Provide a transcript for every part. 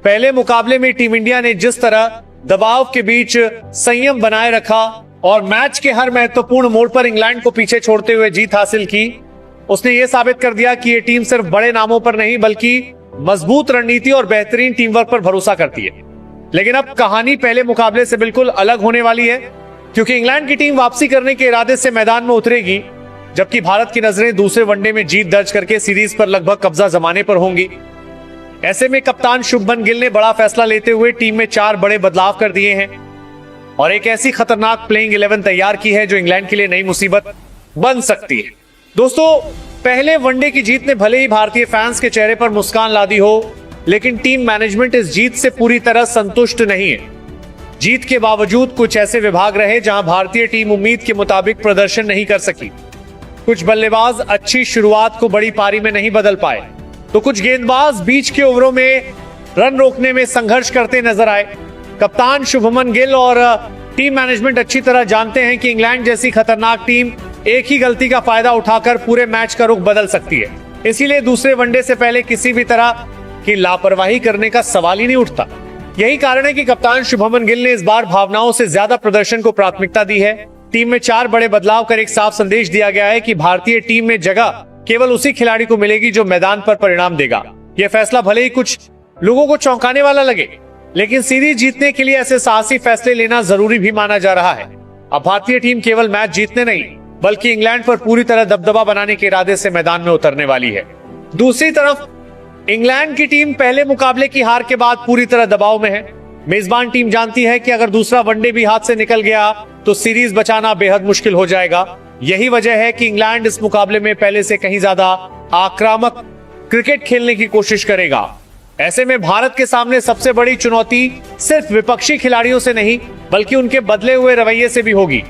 पहले मुकाबले में टीम इंडिया ने जिस तरह दबाव के बीच संयम बनाए रखा और मैच के हर महत्वपूर्ण मोड़ पर इंग्लैंड को पीछे छोड़ते हुए जीत हासिल की, उसने यह साबित कर दिया कि यह टीम सिर्फ बड़े नामों पर नहीं बल्कि मजबूत रणनीति और बेहतरीन टीम वर्क पर भरोसा करती है। लेकिन अब कहानी पहले मुकाबले से बिल्कुल अलग होने वाली है, क्योंकि इंग्लैंड की टीम वापसी करने के इरादे से मैदान में उतरेगी, जबकि भारत की नजरें दूसरे वनडे में जीत दर्ज करके सीरीज पर लगभग कब्जा जमाने पर होंगी। ऐसे में कप्तान शुभमन गिल ने बड़ा फैसला लेते हुए टीम में 4 बड़े बदलाव कर दिए हैं और एक ऐसी खतरनाक प्लेइंग 11 तैयार की है जो इंग्लैंड के लिए नई मुसीबत बन सकती है। दोस्तों, पहले वनडे की जीत ने भले ही भारतीय फैंस के चेहरे पर मुस्कान ला दी हो, लेकिन टीम मैनेजमेंट इस जीत से पूरी तरह संतुष्ट नहीं है। जीत के बावजूद कुछ ऐसे विभाग रहे जहां भारतीय टीम उम्मीद के मुताबिक प्रदर्शन नहीं कर सकी। कुछ बल्लेबाज अच्छी शुरुआत को बड़ी पारी में नहीं बदल पाए, तो कुछ गेंदबाज बीच के ओवरों में रन रोकने में संघर्ष करते नजर आए। कप्तान शुभमन गिल और टीम मैनेजमेंट अच्छी तरह जानते हैं कि इंग्लैंड जैसी खतरनाक टीम एक ही गलती का फायदा उठाकर पूरे मैच का रुख बदल सकती है। इसीलिए दूसरे वनडे से पहले किसी भी तरह की लापरवाही करने का सवाल ही नहीं उठता। यही कारण है कि कप्तान शुभमन गिल ने इस बार भावनाओं से ज्यादा प्रदर्शन को प्राथमिकता दी है। टीम में 4 बड़े बदलाव कर एक साफ संदेश दिया गया है कि भारतीय टीम में जगह केवल उसी खिलाड़ी को मिलेगी जो मैदान पर परिणाम देगा। यह फैसला भले ही कुछ लोगों को चौंकाने वाला लगे, लेकिन सीरीज जीतने के लिए ऐसे साहसी फैसले लेना जरूरी भी माना जा रहा है। अब भारतीय टीम केवल मैच जीतने नहीं बल्कि इंग्लैंड पर पूरी तरह दबदबा बनाने के इरादे से मैदान में उतरने वाली है। दूसरी तरफ इंग्लैंड की टीम पहले मुकाबले की हार के बाद पूरी तरह दबाव में है। मेजबान टीम जानती है कि अगर दूसरा वनडे भी हाथ से निकल गया तो सीरीज बचाना बेहद मुश्किल हो जाएगा। यही वजह है कि इंग्लैंड इस मुकाबले में पहले से कहीं ज्यादा आक्रामक क्रिकेट खेलने की कोशिश करेगा। ऐसे में भारत के सामने सबसे बड़ी चुनौती सिर्फ विपक्षी खिलाड़ियों से नहीं बल्कि उनके बदले हुए रवैये से भी होगी।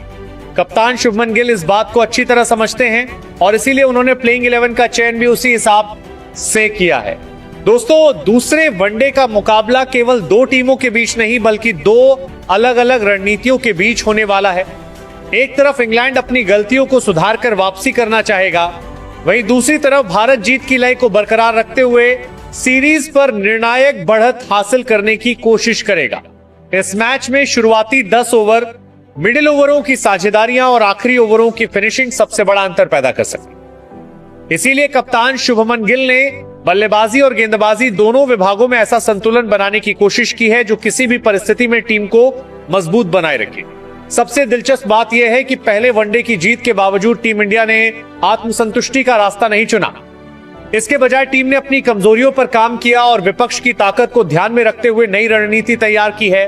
कप्तान शुभमन गिल इस बात को अच्छी तरह समझते हैं और इसीलिए उन्होंने प्लेइंग 11 का चयन भी उसी हिसाब से किया है। दोस्तों, दूसरे वनडे का मुकाबला केवल 2 टीमों के बीच नहीं बल्कि 2 अलग अलग रणनीतियों के बीच होने वाला है। एक तरफ इंग्लैंड अपनी गलतियों को सुधार कर वापसी करना चाहेगा, वहीं दूसरी तरफ भारत जीत की लय को बरकरार रखते हुए सीरीज पर निर्णायक बढ़त हासिल करने की कोशिश करेगा। इस मैच में शुरुआती 10 ओवर, मिडिल ओवरों की साझेदारियां और आखिरी ओवरों की फिनिशिंग सबसे बड़ा अंतर पैदा कर सकती। इसीलिए कप्तान शुभमन गिल ने बल्लेबाजी और गेंदबाजी दोनों विभागों में ऐसा संतुलन बनाने की कोशिश की है जो किसी भी परिस्थिति में टीम को मजबूत बनाए रखे। सबसे दिलचस्प बात यह है कि पहले वनडे की जीत के बावजूद टीम इंडिया ने आत्मसंतुष्टि का रास्ता नहीं चुना। इसके बजाय टीम ने अपनी कमजोरियों पर काम किया और विपक्ष की ताकत को ध्यान में रखते हुए नई रणनीति तैयार की है।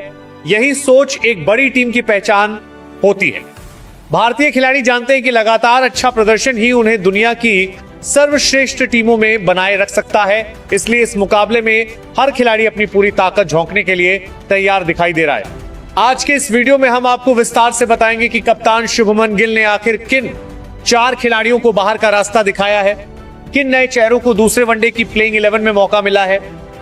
यही सोच एक बड़ी टीम की पहचान होती है। भारतीय खिलाड़ी जानते हैं कि लगातार अच्छा प्रदर्शन ही उन्हें दुनिया की सर्वश्रेष्ठ टीमों में बनाए रख सकता है। इसलिए इस मुकाबले में हर खिलाड़ी अपनी पूरी ताकत झोंकने के लिए तैयार दिखाई दे रहा है। आज के इस वीडियो में हम आपको विस्तार से बताएंगे कि कप्तान शुभमन गिल ने आखिर किन 4 खिलाड़ियों को बाहर का रास्ता दिखाया है, किन नए चेहरों को दूसरे वनडे की प्लेइंग 11 में मौका मिला है,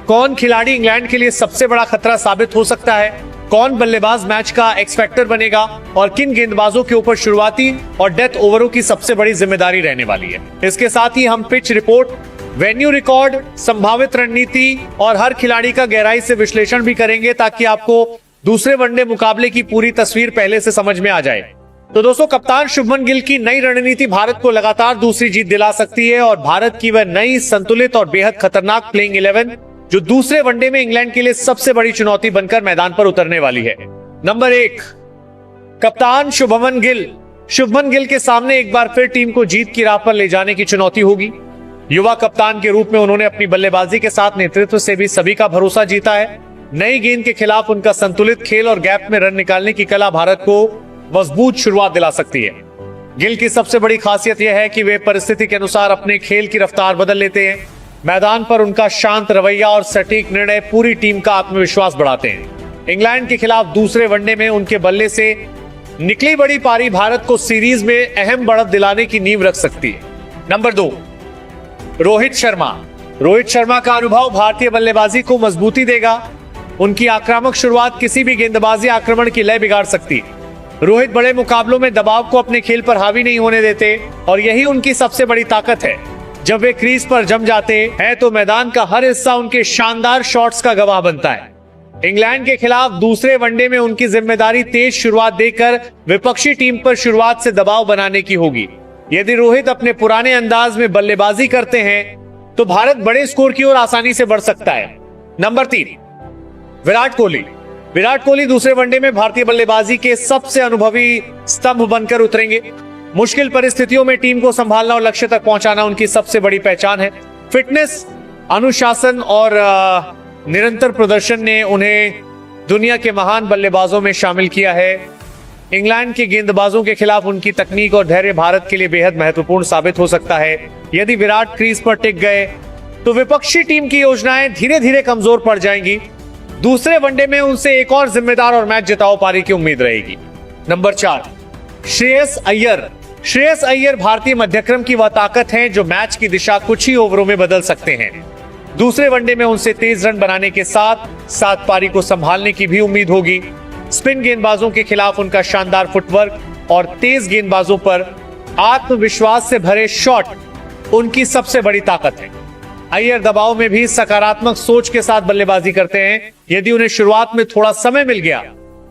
कौन खिलाड़ी इंग्लैंड के लिए सबसे बड़ा खतरा साबित हो सकता है, कौन बल्लेबाज मैच का एक्स फैक्टर बनेगा और किन गेंदबाजों के ऊपर शुरुआती और डेथ ओवरों की सबसे बड़ी जिम्मेदारी रहने वाली है। इसके साथ ही हम पिच रिपोर्ट, वेन्यू रिकॉर्ड, संभावित रणनीति और हर खिलाड़ी का गहराई से विश्लेषण भी करेंगे ताकि आपको दूसरे वनडे मुकाबले की पूरी तस्वीर पहले से समझ में आ जाए। तो दोस्तों, कप्तान शुभमन गिल की नई रणनीति भारत को लगातार दूसरी जीत दिला सकती है और भारत की वह नई संतुलित और बेहद खतरनाक प्लेइंग 11 जो दूसरे वनडे में इंग्लैंड के लिए सबसे बड़ी चुनौती बनकर मैदान पर उतरने वाली है। नंबर 1, कप्तान शुभमन गिल। शुभमन गिल के सामने एक बार फिर टीम को जीत की राह पर ले जाने की चुनौती होगी। युवा कप्तान के रूप में उन्होंने अपनी बल्लेबाजी के साथ नेतृत्व से भी सभी का भरोसा जीता है। नई गेंद के खिलाफ उनका संतुलित खेल और गैप में रन निकालने की कला भारत को मजबूत शुरुआत दिला सकती है। गिल की सबसे बड़ी खासियत यह है कि वे परिस्थिति के अनुसार अपने खेल की रफ्तार बदल लेते हैं। मैदान पर उनका शांत रवैया और सटीक निर्णय पूरी टीम का आत्मविश्वास बढ़ाते हैं। इंग्लैंड के खिलाफ दूसरे वनडे में उनके बल्ले से निकली बड़ी पारी भारत को सीरीज में अहम बढ़त दिलाने की नींव रख सकती है। नंबर 2, रोहित शर्मा। रोहित शर्मा का अनुभव भारतीय बल्लेबाजी को मजबूती देगा। उनकी आक्रामक शुरुआत किसी भी गेंदबाजी आक्रमण की लय बिगाड़ सकती है। रोहित बड़े मुकाबलों में दबाव को अपने खेल पर हावी नहीं होने देते और यही उनकी सबसे बड़ी ताकत है। जब वे क्रीज पर जम जाते हैं तो मैदान का हर हिस्सा उनके शानदार शॉट्स का गवाह बनता है। इंग्लैंड के खिलाफ दूसरे वनडे में उनकी जिम्मेदारी तेज शुरुआत देकर विपक्षी टीम पर शुरुआत से दबाव बनाने की होगी। यदि रोहित अपने पुराने अंदाज में बल्लेबाजी करते हैं तो भारत बड़े स्कोर की ओर आसानी से बढ़ सकता है। नंबर 3, विराट कोहली। विराट कोहली दूसरे वनडे में भारतीय बल्लेबाजी के सबसे अनुभवी स्तंभ बनकर उतरेंगे। मुश्किल परिस्थितियों में टीम को संभालना और लक्ष्य तक पहुंचाना उनकी सबसे बड़ी पहचान है। फिटनेस, अनुशासन और निरंतर प्रदर्शन ने उन्हें दुनिया के महान बल्लेबाजों में शामिल किया है। इंग्लैंड के गेंदबाजों के खिलाफ उनकी तकनीक और धैर्य भारत के लिए बेहद महत्वपूर्ण साबित हो सकता है। यदि विराट क्रीज पर टिक गए तो विपक्षी टीम की योजनाएं धीरे धीरे कमजोर पड़ जाएंगी। दूसरे वनडे में उनसे एक और जिम्मेदार और मैच जिताओ पारी की उम्मीद रहेगी। नंबर 4, श्रेयस अय्यर। श्रेयस अय्यर भारतीय मध्यक्रम की वह ताकत है जो मैच की दिशा कुछ ही ओवरों में बदल सकते हैं। दूसरे वनडे में उनसे तेज रन बनाने के साथ साथ पारी को संभालने की भी उम्मीद होगी। स्पिन गेंदबाजों के खिलाफ उनका शानदार फुटवर्क और तेज गेंदबाजों पर आत्मविश्वास से भरे शॉट उनकी सबसे बड़ी ताकत है। अय्यर दबाव में भी सकारात्मक सोच के साथ बल्लेबाजी करते हैं। यदि उन्हें शुरुआत में थोड़ा समय मिल गया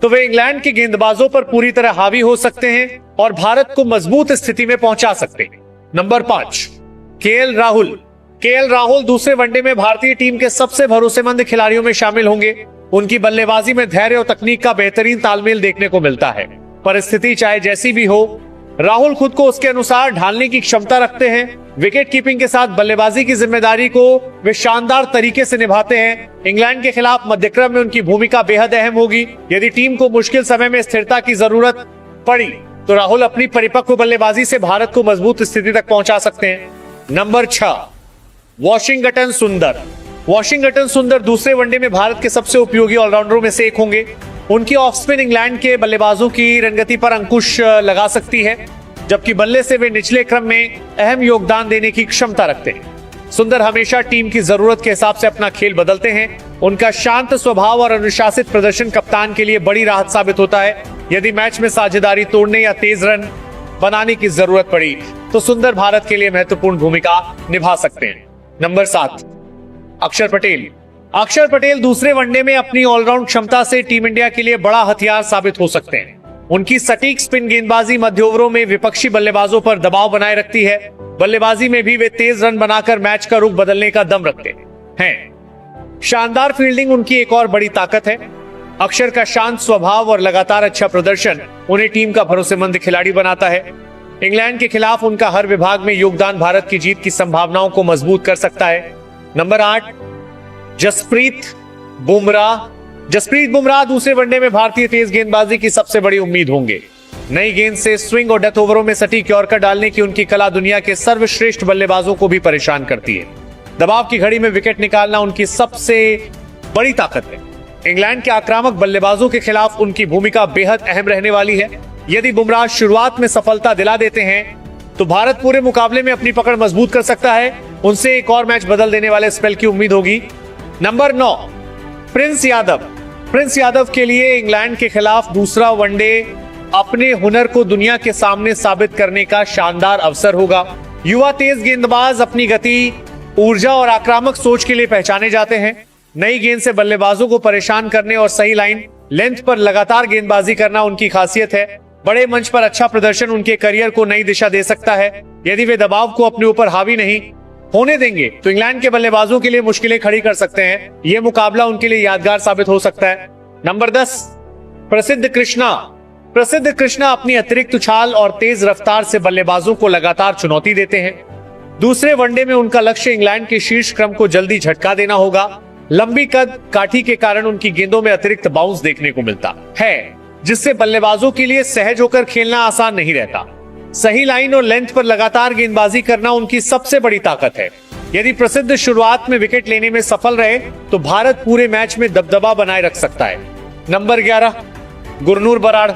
तो वे इंग्लैंड के गेंदबाजों पर पूरी तरह हावी हो सकते हैं और भारत को मजबूत स्थिति में पहुंचा सकते हैं। Number 5, KL Rahul. KL Rahul दूसरे वनडे में भारतीय टीम के सबसे भरोसेमंद खिलाड़ियों में शामिल होंगे। उनकी बल्लेबाजी में धैर्य और तकनीक का बेहतरीन तालमेल देखने को मिलता है। परिस्थिति चाहे जैसी भी हो, राहुल खुद को उसके अनुसार ढालने की क्षमता रखते हैं। विकेट कीपिंग के साथ बल्लेबाजी की जिम्मेदारी को वे शानदार तरीके से निभाते हैं। इंग्लैंड के खिलाफ मध्यक्रम में उनकी भूमिका बेहद अहम होगी। यदि टीम को मुश्किल समय में स्थिरता की जरूरत पड़ी तो राहुल अपनी परिपक्व बल्लेबाजी से भारत को मजबूत स्थिति तक पहुंचा सकते हैं। नंबर 6, वॉशिंगटन सुंदर। वॉशिंगटन सुंदर दूसरे वनडे में भारत के सबसे उपयोगी ऑलराउंडरों में से एक होंगे। उनकी ऑफ स्पिन इंग्लैंड के बल्लेबाजों की रणनीति पर अंकुश लगा सकती है, जबकि बल्ले से वे निचले क्रम में अहम योगदान देने की क्षमता रखते हैं। सुंदर हमेशा टीम की जरूरत के हिसाब से अपना खेल बदलते हैं। उनका शांत स्वभाव और अनुशासित प्रदर्शन कप्तान के लिए बड़ी राहत साबित होता है। यदि मैच में साझेदारी तोड़ने या तेज रन बनाने की जरूरत पड़ी तो सुंदर भारत के लिए महत्वपूर्ण भूमिका निभा सकते हैं। नंबर 7, अक्षर पटेल। अक्षर पटेल दूसरे वनडे में अपनी ऑलराउंड क्षमता से टीम इंडिया के लिए बड़ा हथियार साबित हो सकते हैं। उनकी सटीक स्पिन गेंदबाजी मध्य ओवरों में विपक्षी बल्लेबाजों पर दबाव बनाए रखती है। बल्लेबाजी में भी वे तेज रन बनाकर मैच का रुख बदलने का दम रखते हैं। शानदार फील्डिंग उनकी एक और बड़ी ताकत है। अक्षर का शांत स्वभाव और लगातार अच्छा प्रदर्शन उन्हें टीम का भरोसेमंद खिलाड़ी बनाता है। इंग्लैंड के खिलाफ उनका हर विभाग में योगदान भारत की जीत की संभावनाओं को मजबूत कर सकता है। नंबर 8, जसप्रीत बुमराह। जसप्रीत बुमराह दूसरे वनडे में भारतीय तेज गेंदबाजी की सबसे बड़ी उम्मीद होंगे। नई गेंद से स्विंग और डेथ ओवरों में सटीक यॉर्कर डालने की उनकी कला दुनिया के सर्वश्रेष्ठ बल्लेबाजों को भी परेशान करती है। दबाव की घड़ी में विकेट निकालना उनकी सबसे बड़ी ताकत है। इंग्लैंड के आक्रामक बल्लेबाजों के खिलाफ उनकी भूमिका बेहद अहम रहने वाली है। यदि बुमराह शुरुआत में सफलता दिला देते हैं तो भारत पूरे मुकाबले में अपनी पकड़ मजबूत कर सकता है। उनसे एक और मैच बदल देने वाले स्पेल की उम्मीद होगी। Number 9, Prince Yadav. Prince Yadav के लिए इंग्लैंड के खिलाफ दूसरा वनडे अपने हुनर को दुनिया के सामने साबित करने का शानदार अवसर होगा। युवा तेज गेंदबाज अपनी गति, ऊर्जा और आक्रामक सोच के लिए पहचाने जाते हैं। नई गेंद से बल्लेबाजों को परेशान करने और सही लाइन लेंथ पर लगातार गेंदबाजी करना उनकी खासियत है। बड़े मंच पर अच्छा प्रदर्शन उनके करियर को नई दिशा दे सकता है। यदि वे दबाव को अपने ऊपर हावी नहीं होने देंगे तो इंग्लैंड के बल्लेबाजों के लिए मुश्किलें खड़ी कर सकते हैं। यह मुकाबला उनके लिए यादगार साबित हो सकता है। नंबर 10, प्रसिद्ध कृष्णा। प्रसिद्ध कृष्णा अपनी अतिरिक्त उछाल और तेज रफ्तार से बल्लेबाजों को लगातार चुनौती देते हैं। दूसरे वनडे में उनका लक्ष्य इंग्लैंड के शीर्ष क्रम को जल्दी झटका देना होगा। लंबी कद काठी के कारण उनकी गेंदों में अतिरिक्त बाउंस देखने को मिलता है, जिससे बल्लेबाजों के लिए सहज होकर खेलना आसान नहीं रहता। सही लाइन और लेंथ पर लगातार गेंदबाजी करना उनकी सबसे बड़ी ताकत है। यदि प्रसिद्ध शुरुआत में विकेट लेने में सफल रहे तो भारत पूरे मैच में दबदबा बनाए रख सकता है। नंबर 11, गुरनूर बराड़।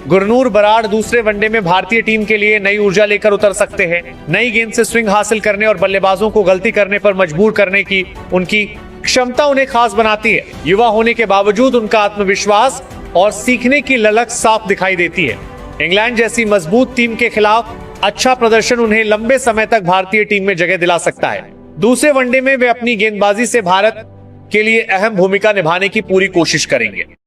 गुरनूर बराड़ दूसरे वनडे में भारतीय टीम के लिए नई ऊर्जा लेकर उतर सकते हैं। नई गेंद से स्विंग हासिल करने और बल्लेबाजों को गलती करने पर मजबूर करने की उनकी क्षमता उन्हें खास बनाती है। युवा होने के बावजूद उनका आत्मविश्वास और सीखने की ललक साफ दिखाई देती है। इंग्लैंड जैसी मजबूत टीम के खिलाफ अच्छा प्रदर्शन उन्हें लंबे समय तक भारतीय टीम में जगह दिला सकता है। दूसरे वनडे में वे अपनी गेंदबाजी से भारत के लिए अहम भूमिका निभाने की पूरी कोशिश करेंगे।